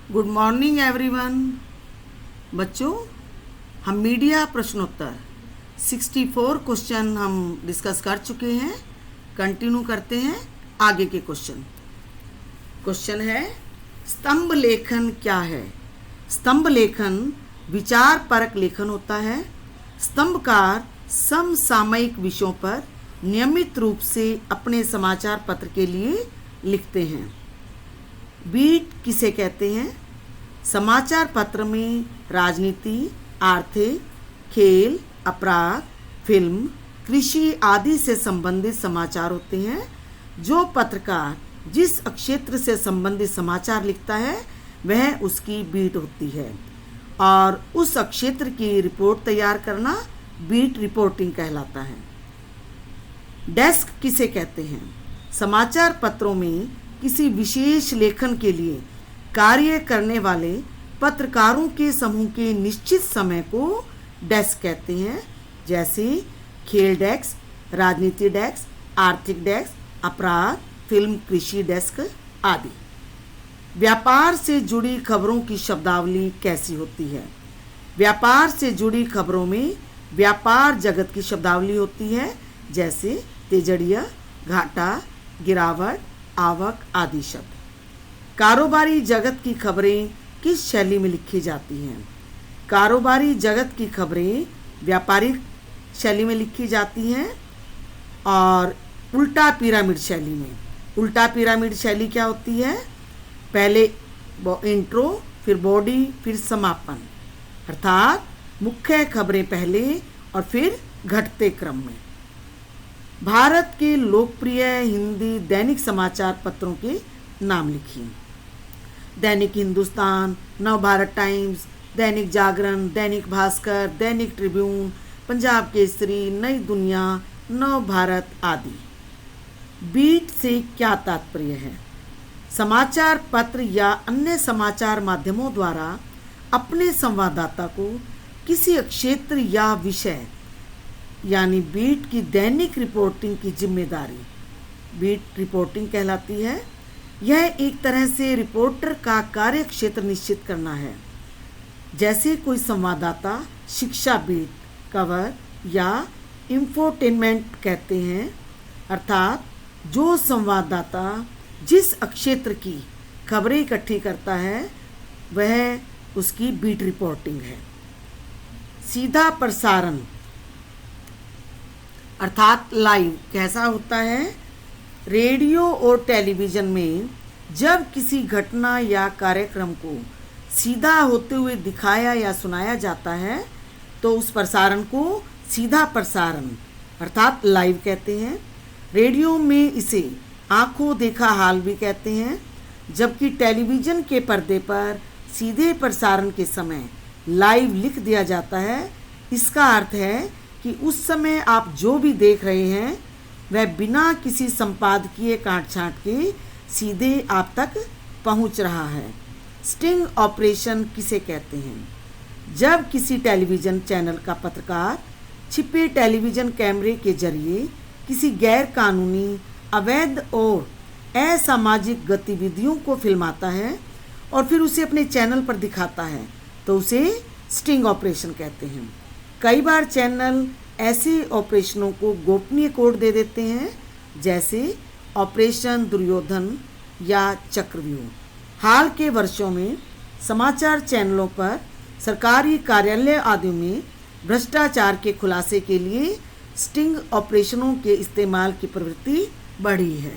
Good morning everyone. बच्चों, हम media प्रश्नोत्तर 64 क्वेश्चन हम डिस्कस कर चुके हैं। कंटिन्यू करते हैं आगे के क्वेश्चन। क्वेश्चन है, स्तंभ लेखन क्या है? स्तंभ लेखन विचार परक लेखन होता है। स्तंभकार समसामयिक विषयों पर नियमित रूप से अपने समाचार पत्र के लिए लिखते हैं। बीट किसे कहते हैं? समाचार पत्र में राजनीति, आर्थिक, खेल, अपराध, फिल्म, कृषि आदि से संबंधित समाचार होते हैं। जो पत्रकार जिस क्षेत्र से संबंधित समाचार लिखता है वह उसकी बीट होती है और उस क्षेत्र की रिपोर्ट तैयार करना बीट रिपोर्टिंग कहलाता है। डेस्क किसे कहते हैं? समाचार पत्रों में किसी विशेष लेखन के लिए कार्य करने वाले पत्रकारों के समूह के निश्चित समय को डेस्क कहते हैं, जैसे खेल डेस्क, राजनीति डेस्क, आर्थिक डेस्क, अपराध, फिल्म, कृषि डेस्क आदि। व्यापार से जुड़ी खबरों की शब्दावली कैसी होती है? व्यापार से जुड़ी खबरों में व्यापार जगत की शब्दावली होती है, जैसे तेजड़िया, घाटा, गिरावट, आवक आदि शब्द। कारोबारी जगत की खबरें किस शैली में लिखी जाती हैं? कारोबारी जगत की खबरें व्यापारिक शैली में लिखी जाती हैं और उल्टा पिरामिड शैली में। उल्टा पिरामिड शैली क्या होती है? पहले इंट्रो, फिर बॉडी, फिर समापन, अर्थात मुख्य खबरें पहले और फिर घटते क्रम में। भारत के लोकप्रिय हिंदी दैनिक समाचार पत्रों के नाम लिखिए। दैनिक हिंदुस्तान, नवभारत टाइम्स, दैनिक जागरण, दैनिक भास्कर, दैनिक ट्रिब्यून, पंजाब केसरी, नई दुनिया, नवभारत आदि। बीट से क्या तात्पर्य है? समाचार पत्र या अन्य समाचार माध्यमों द्वारा अपने संवाददाता को किसी क्षेत्र या विषय यानी बीट की दैनिक रिपोर्टिंग की जिम्मेदारी बीट रिपोर्टिंग कहलाती है। यह एक तरह से रिपोर्टर का कार्य क्षेत्र निश्चित करना है। जैसे कोई संवाददाता शिक्षा बीट कवर या इंफोटेनमेंट कहते हैं, अर्थात जो संवाददाता जिस क्षेत्र की खबरें इकट्ठी करता है वह उसकी बीट रिपोर्टिंग है। सीधा प्रसारण अर्थात लाइव कैसा होता है? रेडियो और टेलीविज़न में जब किसी घटना या कार्यक्रम को सीधा होते हुए दिखाया या सुनाया जाता है तो उस प्रसारण को सीधा प्रसारण अर्थात लाइव कहते हैं। रेडियो में इसे आंखों देखा हाल भी कहते हैं, जबकि टेलीविज़न के पर्दे पर सीधे प्रसारण के समय लाइव लिख दिया जाता है। इसका अर्थ है कि उस समय आप जो भी देख रहे हैं वह बिना किसी संपादकीय काट छांट के सीधे आप तक पहुंच रहा है। स्टिंग ऑपरेशन किसे कहते हैं? जब किसी टेलीविज़न चैनल का पत्रकार छिपे टेलीविज़न कैमरे के जरिए किसी गैर कानूनी, अवैध और असामाजिक गतिविधियों को फिल्माता है और फिर उसे अपने चैनल पर दिखाता है तो उसे स्टिंग ऑपरेशन कहते हैं। कई बार चैनल ऐसे ऑपरेशनों को गोपनीय कोड दे देते हैं, जैसे ऑपरेशन दुर्योधन या चक्रव्यूह। हाल के वर्षों में समाचार चैनलों पर सरकारी कार्यालय आदि में भ्रष्टाचार के खुलासे के लिए स्टिंग ऑपरेशनों के इस्तेमाल की प्रवृत्ति बढ़ी है।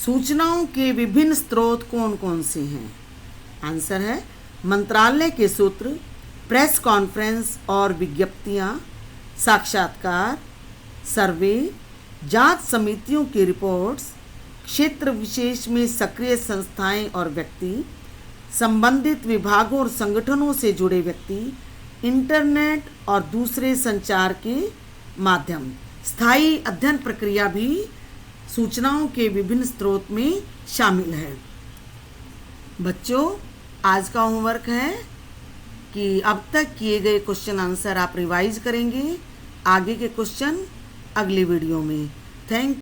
सूचनाओं के विभिन्न स्रोत कौन कौन से हैं? आंसर है मंत्रालय के सूत्र, प्रेस कॉन्फ्रेंस और विज्ञप्तियाँ, साक्षात्कार, सर्वे, जांच समितियों की रिपोर्ट्स, क्षेत्र विशेष में सक्रिय संस्थाएं और व्यक्ति, संबंधित विभागों और संगठनों से जुड़े व्यक्ति, इंटरनेट और दूसरे संचार के माध्यम। स्थायी अध्ययन प्रक्रिया भी सूचनाओं के विभिन्न स्रोत में शामिल है। बच्चों, आज का होमवर्क है कि अब तक किए गए क्वेश्चन आंसर आप रिवाइज करेंगे। आगे के क्वेश्चन अगले वीडियो में। थैंक